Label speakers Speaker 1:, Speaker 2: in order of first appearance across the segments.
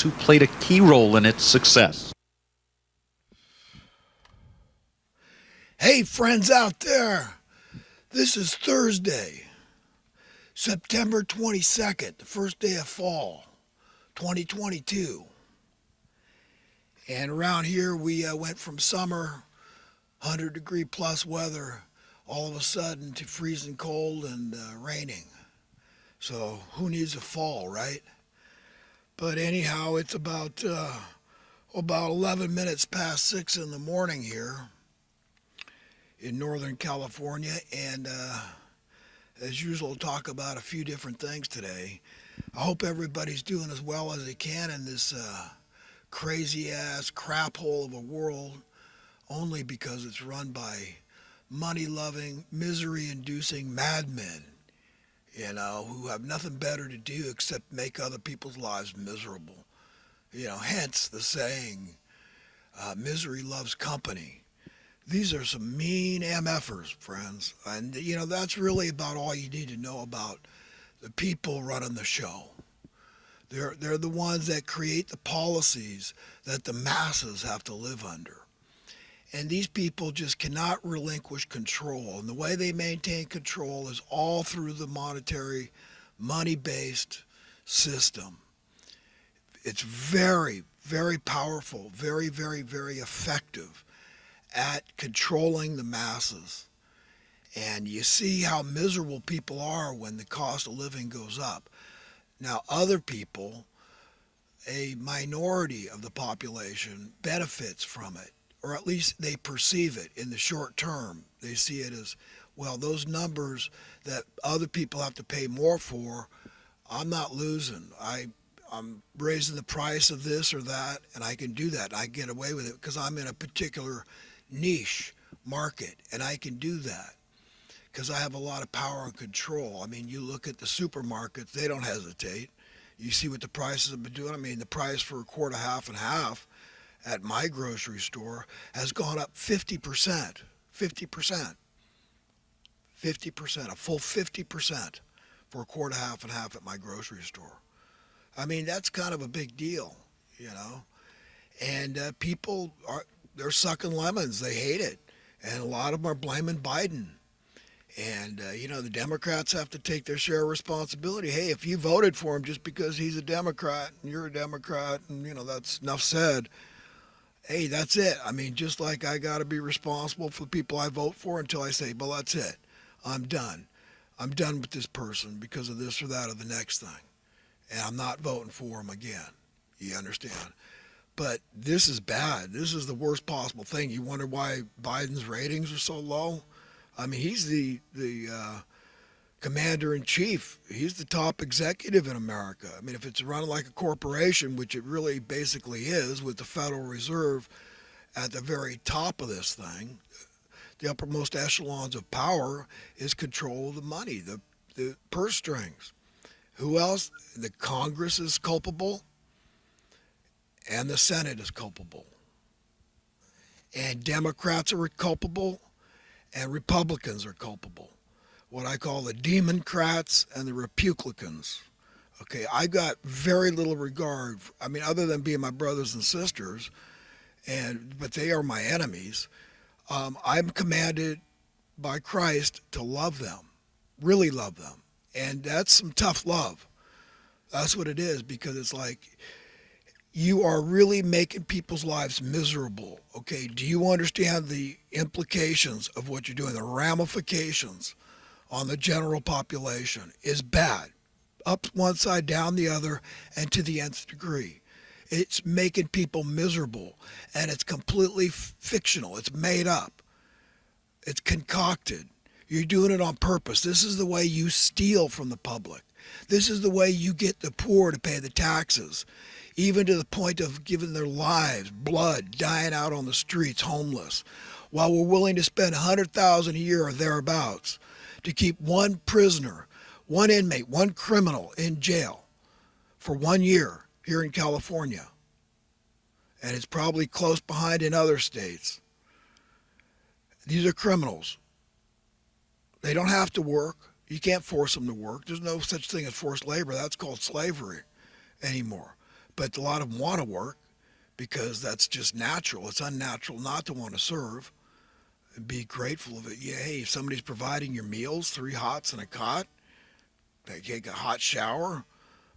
Speaker 1: who played a key role in its success.
Speaker 2: Hey, friends out there, this is Thursday, September 22nd, the first day of fall, 2022. And around here, we went from summer, 100-degree plus weather, all of a sudden to freezing cold and raining. So who needs a fall, right? But anyhow, it's about 11 minutes past 6 in the morning here in Northern California, and as usual, talk about a few different things today. I hope everybody's doing as well as they can in this crazy-ass crap hole of a world, only because it's run by money-loving, misery-inducing madmen, who have nothing better to do except make other people's lives miserable. Hence the saying, misery loves company. These are some mean MFers, friends. And, that's really about all you need to know about the people running the show. They're the ones that create the policies that the masses have to live under. And these people just cannot relinquish control. And the way they maintain control is all through the monetary, money-based system. It's very, very powerful, very, very, very effective at controlling the masses. And you see how miserable people are when the cost of living goes up. Now, other people, a minority of the population, benefits from it, or at least they perceive it in the short term. They see it as, well, those numbers that other people have to pay more for, I'm not losing. I'm raising the price of this or that, and I can do that. I get away with it because I'm in a particular niche market, and I can do that because I have a lot of power and control. I mean, you look at the supermarkets, they don't hesitate. You see what the prices have been doing. I mean, the price for a quart of half and half at my grocery store has gone up 50%. 50%. 50%. A full 50% for a quart of half and half at my grocery store. I mean, that's kind of a big deal, And people they're sucking lemons. They hate it. And a lot of them are blaming Biden. And, the Democrats have to take their share of responsibility. Hey, if you voted for him just because he's a Democrat and you're a Democrat and, that's enough said, hey, that's it. I mean, just like I got to be responsible for the people I vote for until I say, well, that's it. I'm done. I'm done with this person because of this or that or the next thing. And I'm not voting for him again. You understand? But this is bad. This is the worst possible thing. You wonder why Biden's ratings are so low? I mean, he's the commander-in-chief. He's the top executive in America. I mean, if it's run like a corporation, which it really basically is, with the Federal Reserve at the very top of this thing, the uppermost echelons of power is control of the money, the purse strings. Who else? The Congress is culpable. And the Senate is culpable. And Democrats are culpable, and Republicans are culpable. What I call the Democrats and the Republicans. Okay, I got very little regard, other than being my brothers and sisters, but they are my enemies. I'm commanded by Christ to love them, really love them. And that's some tough love. That's what it is, because it's like, you are really making people's lives miserable, okay? Do you understand the implications of what you're doing? The ramifications on the general population is bad. Up one side, down the other, and to the nth degree. It's making people miserable, and it's completely fictional. It's made up. It's concocted. You're doing it on purpose. This is the way you steal from the public. This is the way you get the poor to pay the taxes, even to the point of giving their lives, blood, dying out on the streets, homeless, while we're willing to spend $100,000 a year or thereabouts to keep one prisoner, one inmate, one criminal in jail for 1 year here in California. And it's probably close behind in other states. These are criminals. They don't have to work. You can't force them to work. There's no such thing as forced labor. That's called slavery anymore. but a lot of them want to work because that's just natural. It's unnatural not to want to serve and be grateful of it. Yeah, hey, if somebody's providing your meals, 3 hots and a cot, they take a hot shower,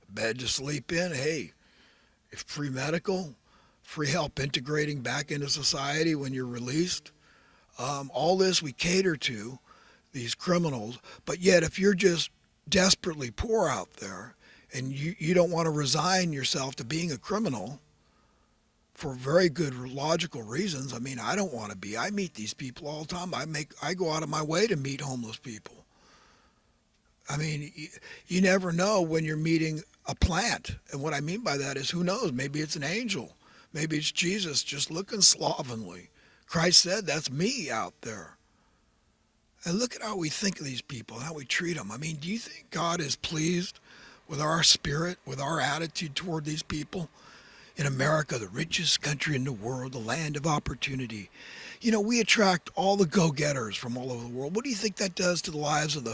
Speaker 2: a bed to sleep in, hey, if free medical, free help integrating back into society when you're released, all this we cater to these criminals. But yet, if you're just desperately poor out there and you don't want to resign yourself to being a criminal for very good logical reasons, I mean, I don't want to be. I meet these people all the time. I go out of my way to meet homeless people. I mean, you never know when you're meeting a plant. And what I mean by that is, who knows? Maybe it's an angel. Maybe it's Jesus just looking slovenly. Christ said, that's me out there. And look at how we think of these people, how we treat them. I mean, do you think God is pleased with our spirit, with our attitude toward these people? In America, the richest country in the world, the land of opportunity. You know, we attract all the go-getters from all over the world. What do you think that does to the lives of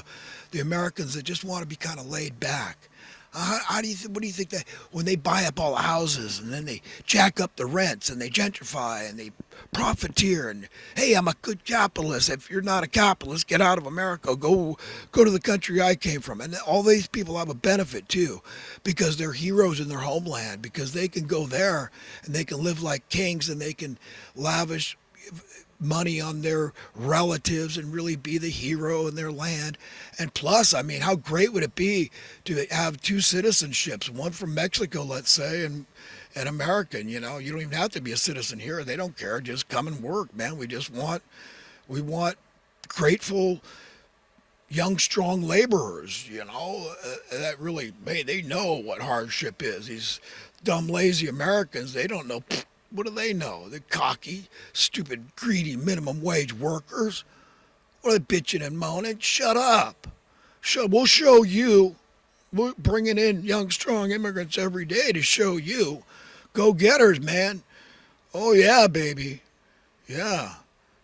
Speaker 2: the Americans that just want to be kind of laid back? What do you think that when they buy up all the houses and then they jack up the rents and they gentrify and they profiteer and, hey, I'm a good capitalist. If you're not a capitalist, get out of America. Go to the country I came from. And all these people have a benefit too, because they're heroes in their homeland, because they can go there and they can live like kings and they can lavish money on their relatives and really be the hero in their land. And plus, I mean, how great would it be to have 2 citizenships, one from Mexico, let's say, and an American? You know, you don't even have to be a citizen here. They don't care. Just come and work, man. We want grateful, young, strong laborers, you know, that really, hey, they know what hardship is. These dumb, lazy Americans, they don't know. What do they know? They're cocky, stupid, greedy minimum wage workers. What are they bitching and moaning? Shut up. We'll show you. We're bringing in young, strong immigrants every day to show you. Go-getters, man. Oh, yeah, baby. Yeah.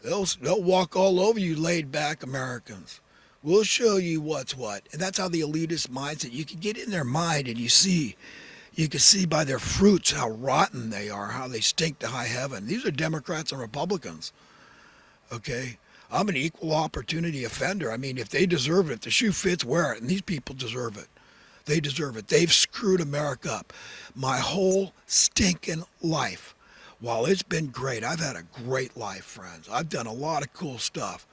Speaker 2: They'll walk all over you laid-back Americans. We'll show you what's what. And that's how the elitist mindset, you can get in their mind and you can see by their fruits how rotten they are, how they stink to high heaven. These are Democrats and Republicans, okay? I'm an equal opportunity offender. I mean, if they deserve it, if the shoe fits, wear it. And these people deserve it. They deserve it. They've screwed America up. My whole stinking life, while it's been great, I've had a great life, friends. I've done a lot of cool stuff.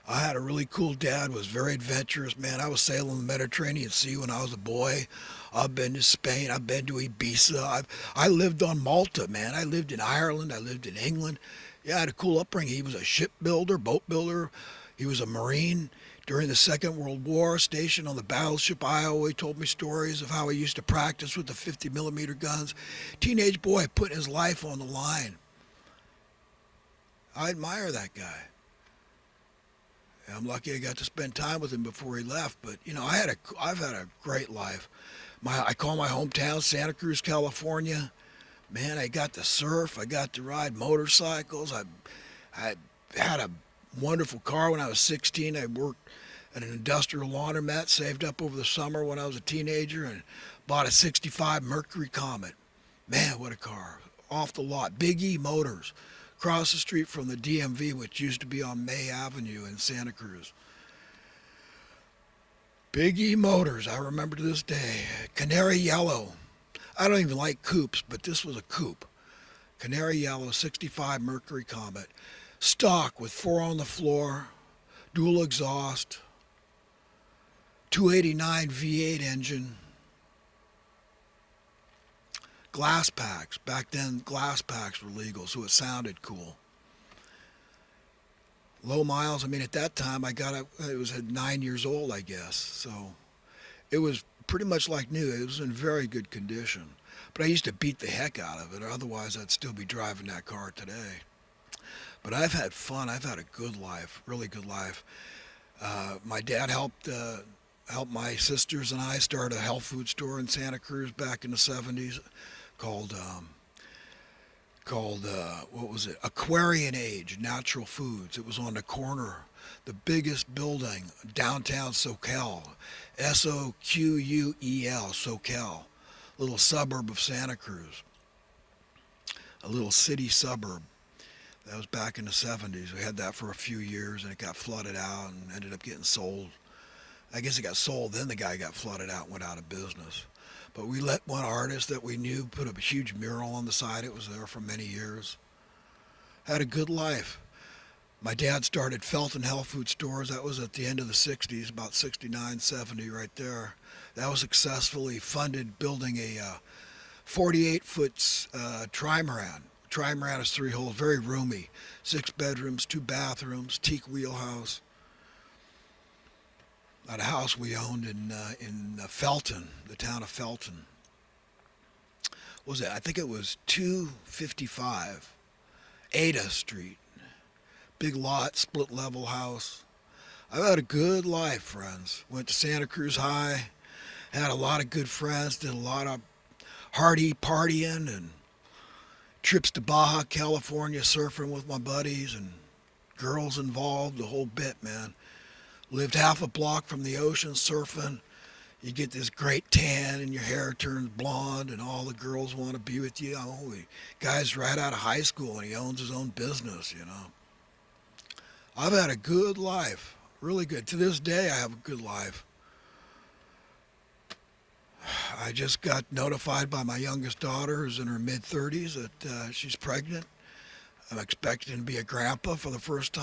Speaker 2: I had a really cool dad, was very adventurous, man. I was sailing the Mediterranean Sea when I was a boy. I've been to Spain. I've been to Ibiza. I lived on Malta, man. I lived in Ireland. I lived in England. Yeah, I had a cool upbringing. He was a shipbuilder, boat builder. He was a Marine during the Second World War, stationed on the battleship Iowa. He told me stories of how he used to practice with the 50 millimeter guns. Teenage boy putting his life on the line. I admire that guy. I'm lucky I got to spend time with him before he left. But you know, I've had a great life. I call my hometown Santa Cruz, California. Man, I got to surf. I got to ride motorcycles. I had a wonderful car when I was 16. I worked at an industrial laundromat, saved up over the summer when I was a teenager, and bought a '65 Mercury Comet. Man, what a car! Off the lot, Big E Motors. Across the street from the DMV, which used to be on May Avenue in Santa Cruz. Big E Motors, I remember to this day. Canary yellow. I don't even like coupes, but this was a coupe. Canary yellow, '65 Mercury Comet. Stock with 4 on the floor, dual exhaust, 289 V8 engine. Glass packs. Back then, glass packs were legal, so it sounded cool. Low miles. I mean, at that time, it was at 9 years old, I guess. So it was pretty much like new. It was in very good condition. But I used to beat the heck out of it, or otherwise I'd still be driving that car today. But I've had fun. I've had a good life, really good life. My dad helped my sisters and I start a health food store in Santa Cruz back in the 70s. Called what was it? Aquarian Age Natural Foods. It was on the corner, the biggest building downtown SoCal, SOQUEL, SoCal. little suburb of Santa Cruz, a little city suburb. That was back in the 70s. We had that for a few years, and it got flooded out and ended up getting sold. I guess it got sold, then the guy got flooded out and went out of business. But we let one artist that we knew put up a huge mural on the side. It was there for many years. Had a good life. My dad started Felton Health Food Stores. That was at the end of the 60s, about 69, 70 right there. That was successfully funded building a 48-foot trimaran. Trimaran is 3 holes, very roomy. 6 bedrooms, 2 bathrooms, teak wheelhouse. At a house we owned in Felton, the town of Felton. What was it? I think it was 255 Ada Street. Big lot, split level house. I've had a good life, friends. Went to Santa Cruz High, had a lot of good friends, did a lot of hearty partying and trips to Baja California surfing with my buddies and girls involved, the whole bit, man. Lived half a block from the ocean surfing. You get this great tan and your hair turns blonde and all the girls want to be with you. Oh, the guy's right out of high school and he owns his own business, you know. I've had a good life, really good. To this day, I have a good life. I just got notified by my youngest daughter, who's in her mid-30s, that she's pregnant. I'm expecting to be a grandpa for the first time.